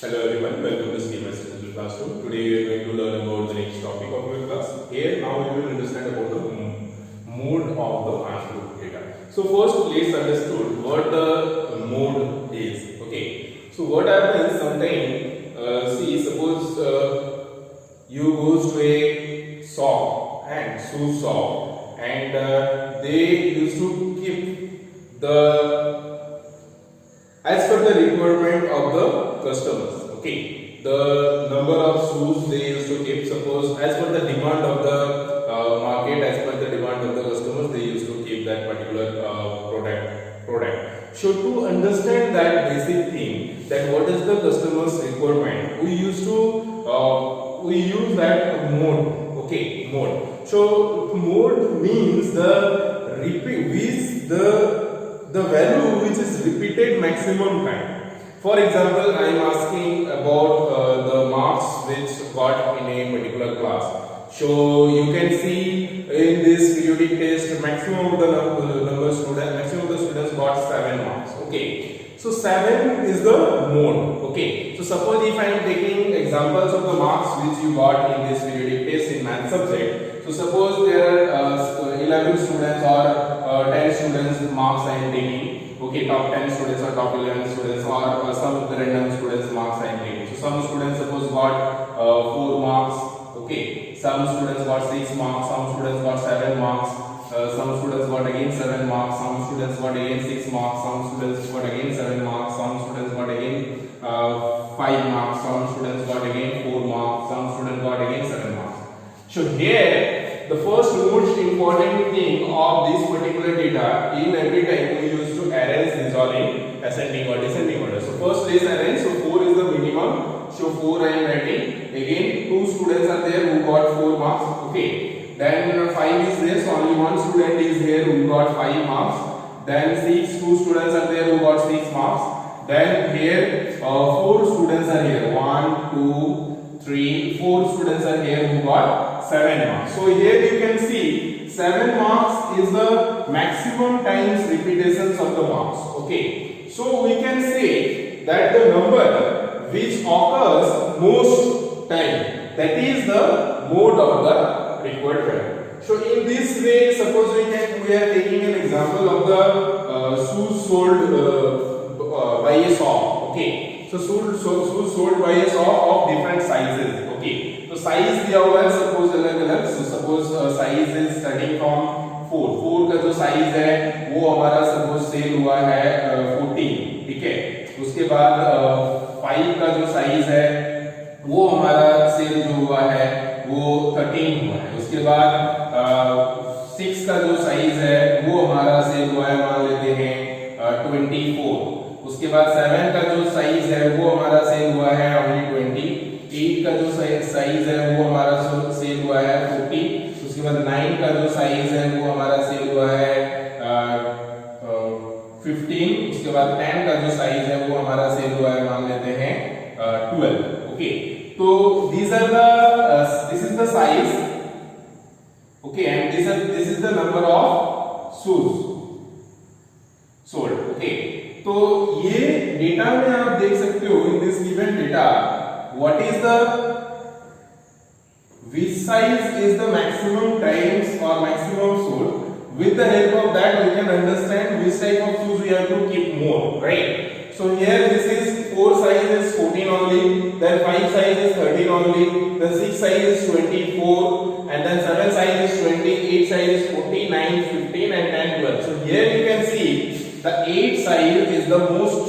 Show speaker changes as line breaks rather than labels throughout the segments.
Hello everyone, welcome to Skill Master Classroom. Today we are going to learn about the next topic of our class. Here now we will understand about the mode of the Anthropic data. So first let's understood what the mode is. Okay. So what happens sometimes, see suppose you goes to a shop and shoe shop and they used to keep the as per the requirement of the customers. Okay, the number of shoes they used to keep, suppose as per the demand of the market, as per the demand of the customers, they used to keep that particular product. So to understand that basic thing, that what is the customer's requirement, we use that mode. Okay, mode. So mode means the repeat with the value which is repeated maximum time. For example, I am asking about the marks which got in a particular class. So you can see in this periodic test, maximum of the students got 7 marks. Okay, so 7 is the mode. Okay, so suppose if I am taking examples of the marks which you got in this periodic test in math subject. So suppose there are 11 students or 10 students marks I am taking. Okay, top 10 students or top 11 students or some of the random students marks I am taking. So some students suppose got 4 marks. Okay, some students got 6 marks, some students got 7 marks, some students got again 7 marks, some students got again 6 marks, some students got again 7 marks, some students got again 5 marks, some students got again 4 marks, some students got again 7 marks. So here the first most important thing of this particular data, in every time we used to arrange this all in ascending or descending order. So first let's arrange. So 4 is the minimum. So 4 I am writing. Again 2 students are there who got 4 marks. Okay. Then 5 is there. So only one student is here who got 5 marks. Then 6, 2 students are there who got 6 marks. Then here 4 students are here. 1, 2, 3, 4 students are here who got 7 marks. So here you can see 7 marks is the maximum times repetitions of the marks. Okay. So we can say that the number which occurs most time, that is the mode of the required value. So in this way, suppose we are taking an example of the shoes sold by a shop. Okay. So shoes sold by a shop of different sizes. Okay. So size दिया हुआ है suppose अलग-अलग. So suppose size is starting from 4 का जो size है वो हमारा suppose cell हुआ है 14. ठीक है. उसके बाद 5 का जो size है वो हमारा सेल जो हुआ है वो 13 हुआ है. उसके बाद 6 का जो size है वो हमारा सेल हुआ है मान लेते हैं 24. उसके बाद 7 का जो साइज है वो हमारा सेल हुआ है ओनली 20. 8 का जो साइज है वो हमारा सेल हुआ है 40. उसके बाद 9 का जो साइज है वो हमारा सेल हुआ है 15. उसके बाद 10 का जो साइज है वो हमारा सेल हुआ है मान लेते हैं 12. ओके, तो this is the size. Okay, and this is the number of shoes sold. Okay, तो ये डेटा में आप देख सकते हो in this given data what is the which size is the maximum times or maximum sold. With the help of that we can understand which type of shoes we have to keep more, right? So here this is 4 size is 14 only, then 5 size is 13 only, then 6 size is 24, and then 7 size is 20, 8 size is 14, 9, 15 and 10, 12. So here you can see the 8 size is the most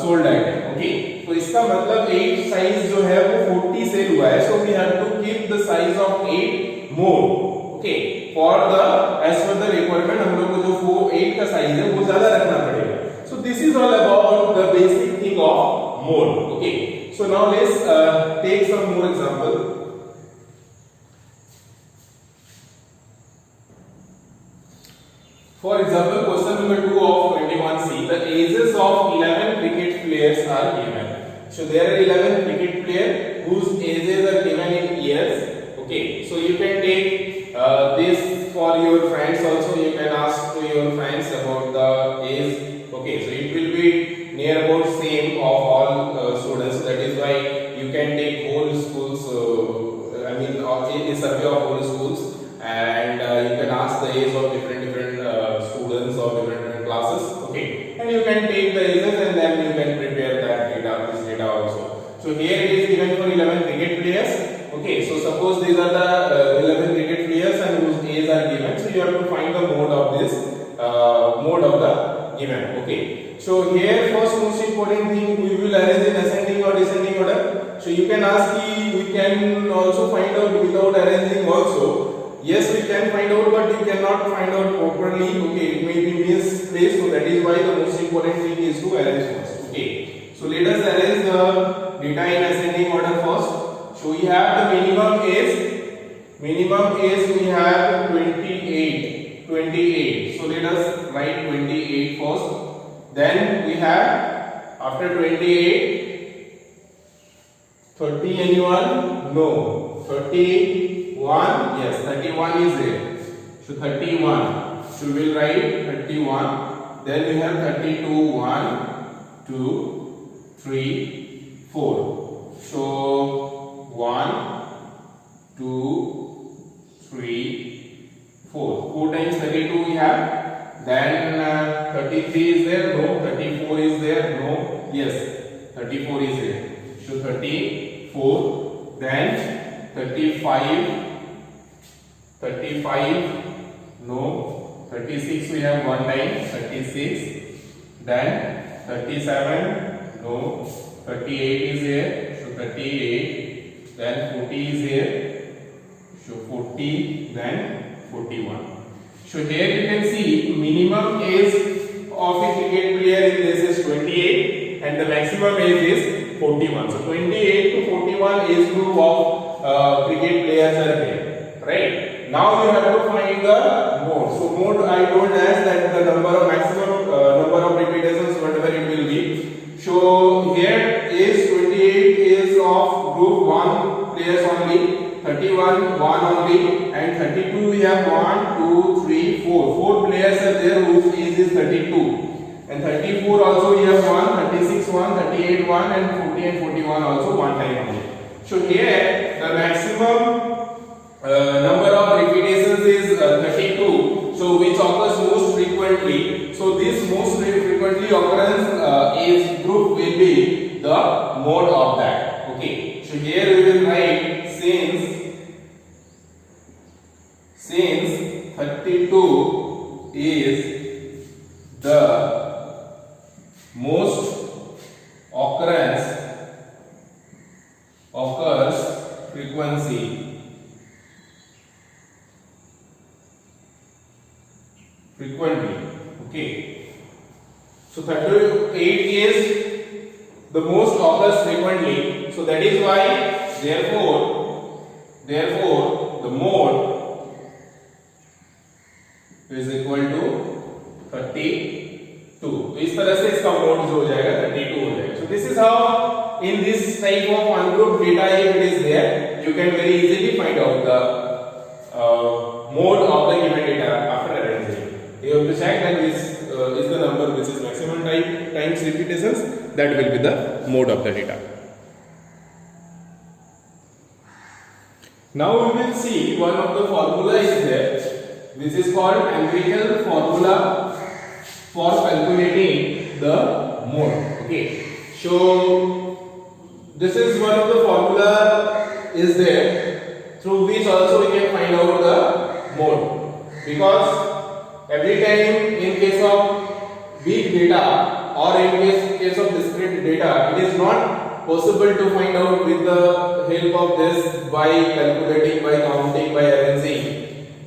sold item. Okay, तो इसका मतलब 8 size जो है वो 40 cell हुआ है. So we have to keep the size of 8 more. Okay, for the as per the requirement हम लोग को जो 8 का size है वो ज्यादा रखना पड़ेगा. So this is all about the basic thing of mode. Okay, so now let's take some more example. For example, question number 2 of 21C. The ages of 11 cricket players are given. So there are 11 cricket players whose ages are given in years. Okay, so you can take this for your friends also. You can ask to your friends about the age. Okay, so it will be near about same of all students, that a survey of all schools, and you can ask the age of different students of different classes. Okay, and you can take the ages and then you can prepare that data, this data also. So here it is given for 11 cricket players. Okay, so suppose these are the 11 cricket players and whose ages are given. So you have to find the mode of this mode of the given. Okay, so here first most important thing, we will arrange in ascending or descending order. So you can ask we can also find out without arranging also. Yes, we can find out, but you cannot find out properly. Okay, it may be misplaced, so that is why the most important thing is to arrange first. Okay, so let us arrange the data in ascending order first. So we have the minimum age we have 28. So let us write 28 first. Then we have after 28 30 anyone? No. 31, yes, 31 is there. So 31. So we will write 31. Then we have 32, 1, 2, 3, 4. So 1, 2, 3, 4. 4 times 32 we have. Then 33 is there? No. 34 is there? No. Yes, 34 is there. So 34. Then 35, no. 36 we have one time, 36. Then 37, no. 38 is here, so 38. Then 40 is here, so 40. Then 41. So here you can see minimum age of a cricket player in this is 28 and the maximum age is 41. So 28 to 41 age group of cricket players are there, right? Now you have to find the mode. So mode I told as that the number of maximum number of repetitions whatever it will be. So here is 28 is of group 1 players only, 31 1 only, and 32 we have 1, 2, 3, 4. 4 players are there whose age is 32. And 34 also we have 1, 36 1, 38 1, and 40 and 41 also one time only. So here the maximum number of repetitions is 32. So which occurs most frequently. So this most frequently occurrence age group will be the mode of that. Okay. So here we will write since 32 is the most occurs frequently. Okay, so 38 is the most occurs frequently, so that is why therefore the mode is equal to 32. इस तरह से इसका mode जो हो जाएगा 32 हो जाएगा. So this is how in this type of ungrouped data if it is there you can very easily find out the mode of the given data after arranging. You have to check that this is the number which is maximum times repetitions, that will be the mode of the data. Now we will see one of the formula is there which is called empirical formula for calculating the mode. Okay, so this is one of the formula is there through which also we can find out the mode, because every time in case of big data or in case of discrete data it is not possible to find out with the help of this by calculating, by counting, by arranging.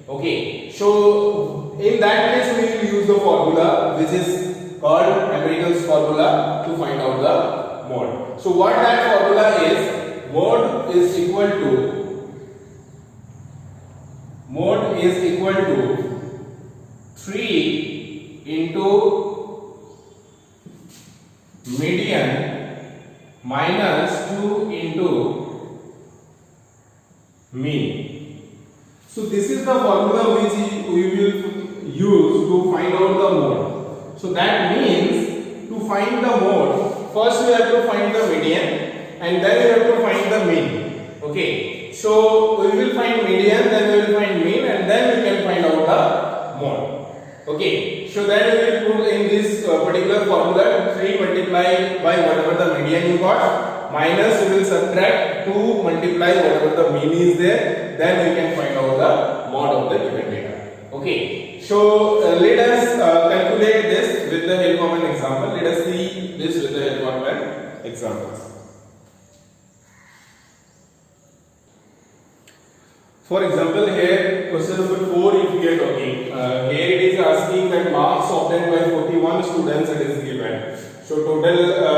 Okay, so in that case we will use the formula which is called empirical formula to find out the mode. So what that formula is, mode is equal to 3 into median minus 2 into mean. So this is the formula which we will use to find out the mode. So that means to find the mode, first we have to find the median and then we have to find the mean. Okay. So we will find median, then we will find mean, and then we can find out the mode. Okay, so then we will put in this particular formula 3 multiplied by whatever the median you got, minus we will subtract 2 multiply whatever the mean is there, then we can find out the mode of the given data. Okay, so let us calculate this with the help of an example. Let us see this with the help of an example. For example, here question number 4 if we are talking, here it is asking that marks obtained by 41 students it is given. So total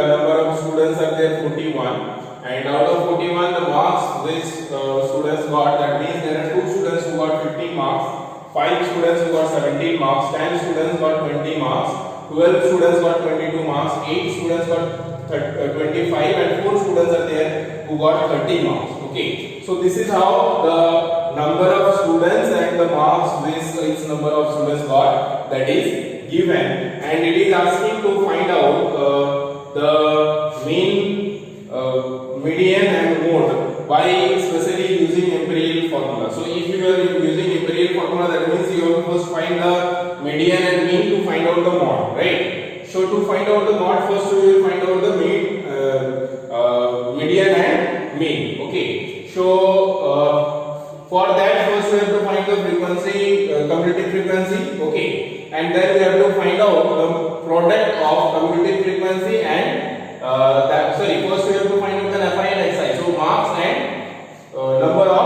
number of students are there 41, and out of 41 the marks which students got, that means there are 2 students who got 15 marks, 5 students who got 17 marks, 10 students got 20 marks, 12 students got 22 marks, 8 students got 25, and 4 students are there who got 30 marks. Okay, so this is how the number of students and the marks which each number of students got, that is given, and it is asking to find out the mean, median and mode by especially using imperial formula. So if you are using imperial formula, that means you have to first find the median and mean to find out the mode, right? So to find out the mode, first we will find out the mean, median and mean. Okay, so for that first we have to find the frequency, cumulative frequency. Okay, and then we have to find out the product of cumulative frequency and first we have to find out the Fi and Xi. So marks and number of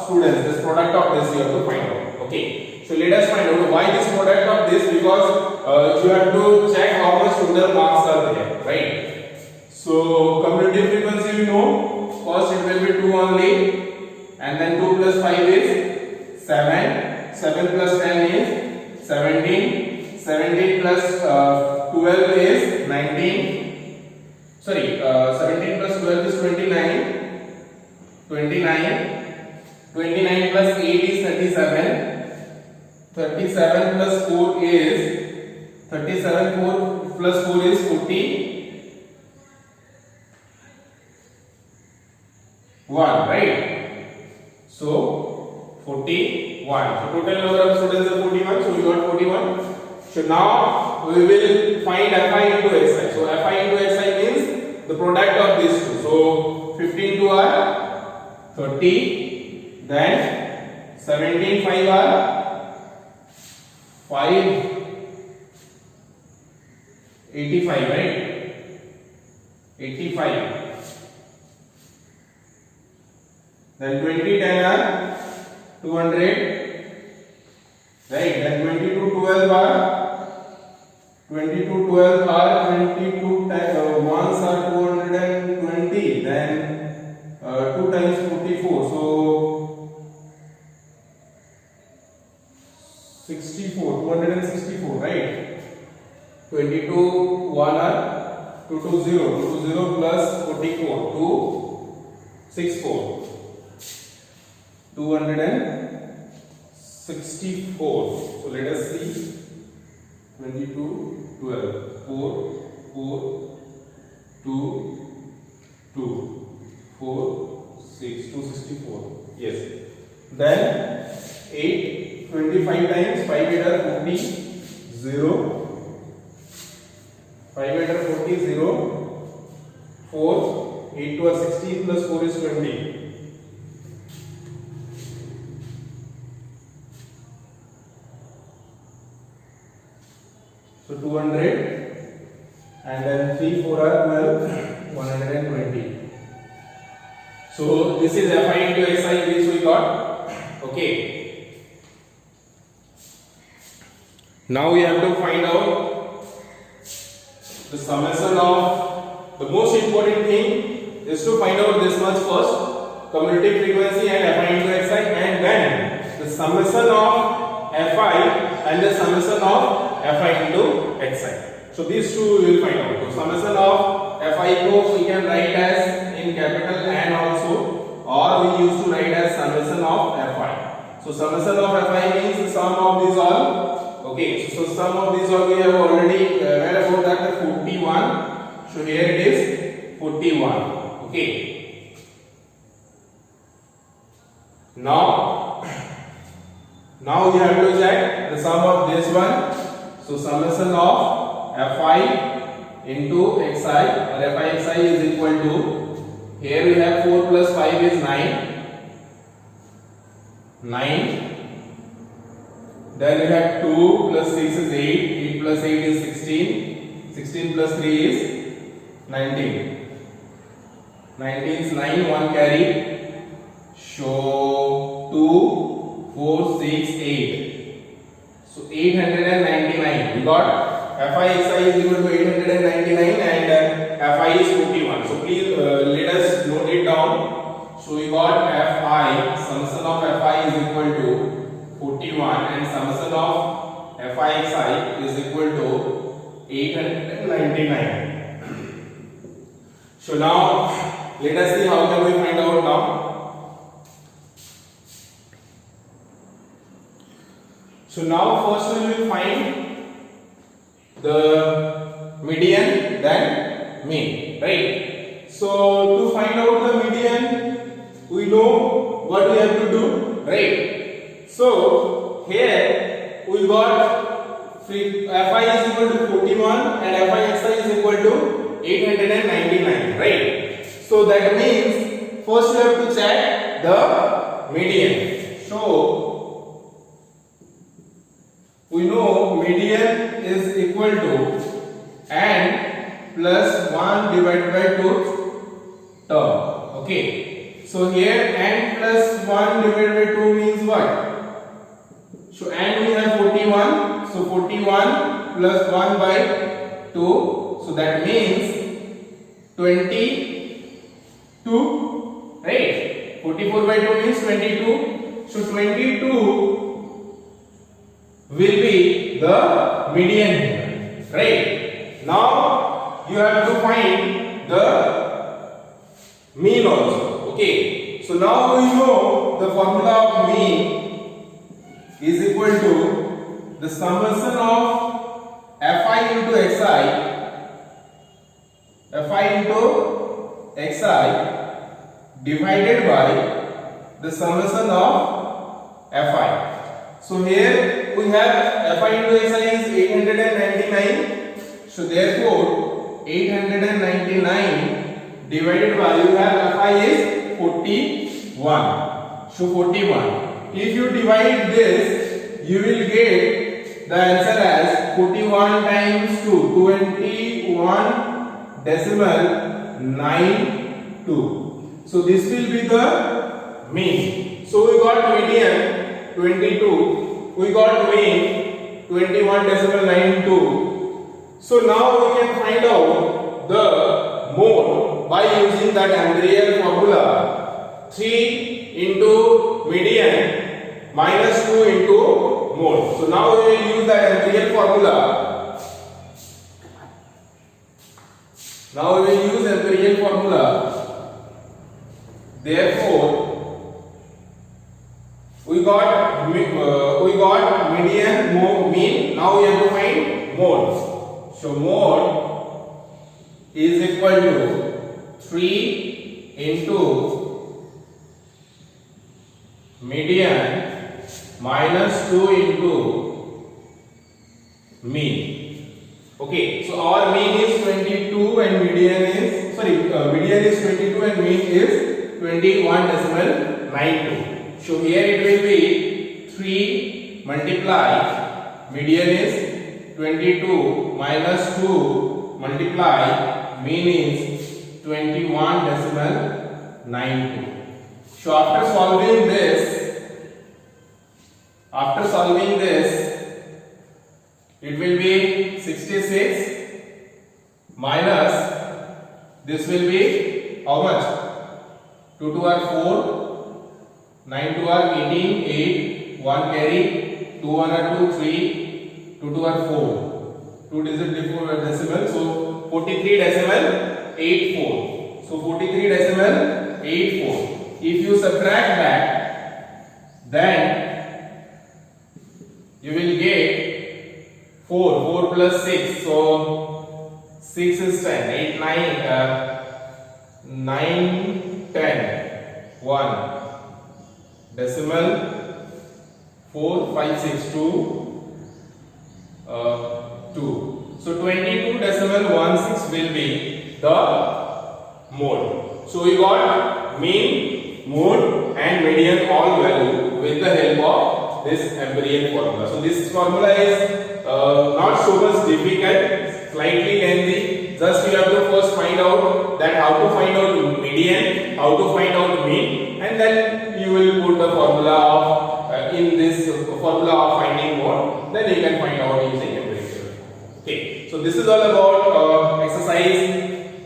students, this product of this you have to find out. Okay, so let us find out why this product of this, because you have to check how much total marks are there, right? So cumulative frequency we know, first it will be 2 only, and then 2 plus 5 is 7, 7 plus 10 is 17, 17 plus 12 is 19, 17 plus 12 is 29, 29 plus 8 is 37, 37 plus 4 is 4 plus 4 is 40, 1, right? So 41. So total number of students are 41. So we got 41. So now we will find Fi into Xi. So Fi into Xi means the product of these two. So 15 to are 30. Then 17 5 are 5 85, right? 85. Then 20 10 are 200, right? Then 22 12 are 22 ones are 220. Then 2 times 44, so 64, 264, right? 22 1 are 220 plus 44 264. 264. So let us see. 22 12 4 4 2 2 4 6 264. Yes. Then 8 25 times 5 8 are 40 0 5 8 are 40 0 4 8 2 are 16 plus 4 is 20. So 200, and then 3 4 are 12, 120. So this is Fi into Xi which we got. Okay. Now we have to find out the summation of, the most important thing is to find out this much first, cumulative frequency and Fi into Xi, and then the summation of Fi and the summation of Fi into Xi. So these two we will find out. So summation of Fi equals we can write as in capital N also, or we used to write as summation of Fi. So summation of Fi means the sum of these all. Okay, so sum of these all we have already read about that, 41. So here it is 41. Okay. Now we have to check the sum of this one. So summation of fi into xi or fi xi is equal to, here we have 4 plus 5 is 9. Then we have 2 plus 6 is 8 plus 8 is 16 plus 3 is 19. 19 is 9, 1 carry. So 2, 4, 6, 8. So 899. We got fi xi is equal to 899 and fi is 41. So please let us note it down. So we got fi, summation of fi is equal to 41 and summation of fi xi is equal to 899. So now let us see how can we find out now. So now first we will find the median then mean, right? So to find out the median, we know what we have to do, right? So here we got fi is equal to 41 and fi xi is equal to 899, right? So that means first we have to check the median. So we know median is equal to n plus 1 divided by 2 term. Okay. So here n plus 1 divided by 2 means what? So n we have 41. So 41 plus 1 by 2. So that means 22. Right? 44 by 2 means 22. So 22 will be the median here, right? Now you have to find the mean also. Okay, so now we know the formula of mean is equal to the summation of fi into xi divided by the summation of fi. So here we have fi into xi is 899. So therefore 899 divided by, you have fi is 41. So 41. If you divide this, you will get the answer as 41 times 2, 21.92. So this will be the mean. So we got median 22, we got mean 21.92. So now we can find out the mode by using that Imperial formula, 3 into median minus 2 into mode. So now we will use that Imperial formula. Now we will use Imperial formula. Therefore we got median, mean. Now we have to find mode. So mode is equal to 3 into median minus 2 into mean. Okay, so our mean is 22 and median is median is 22 and mean is 21.92. So here it will be 3 multiply median is 22 minus 2 multiply mean is 21.92. So after solving this, it will be 66 minus this will be how much? 2 to are 4. 9 to are 18, 8, 1 carry, 2 1 are 2, 3, 2 to are 4. 2 digit decimal, so 43.84. So 43.84. If you subtract that, then you will get 4 plus 6. So 6 is 10, 8, 9, 10, 1. decimal 4562 2. So 22.16 will be the mode. So we got mean, mode and median all value with the help of this Amberian formula. So this formula is not so much difficult, slightly lengthy. Just you have to first find out that how to find out median, how to find out mean, and then you will put the formula of in this formula of finding mode. Then you can find out using Amberian. Okay. So this is all about exercise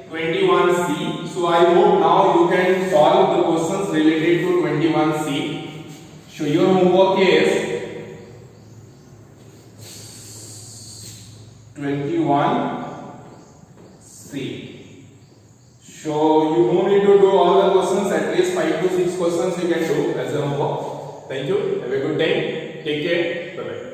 21C. So I hope now you can solve the questions related to 21C. So your homework is 21C. So you don't need to do all the questions, at least 5 to 6 questions you can do as a homework. Thank you. Have a good day. Take care. Bye bye.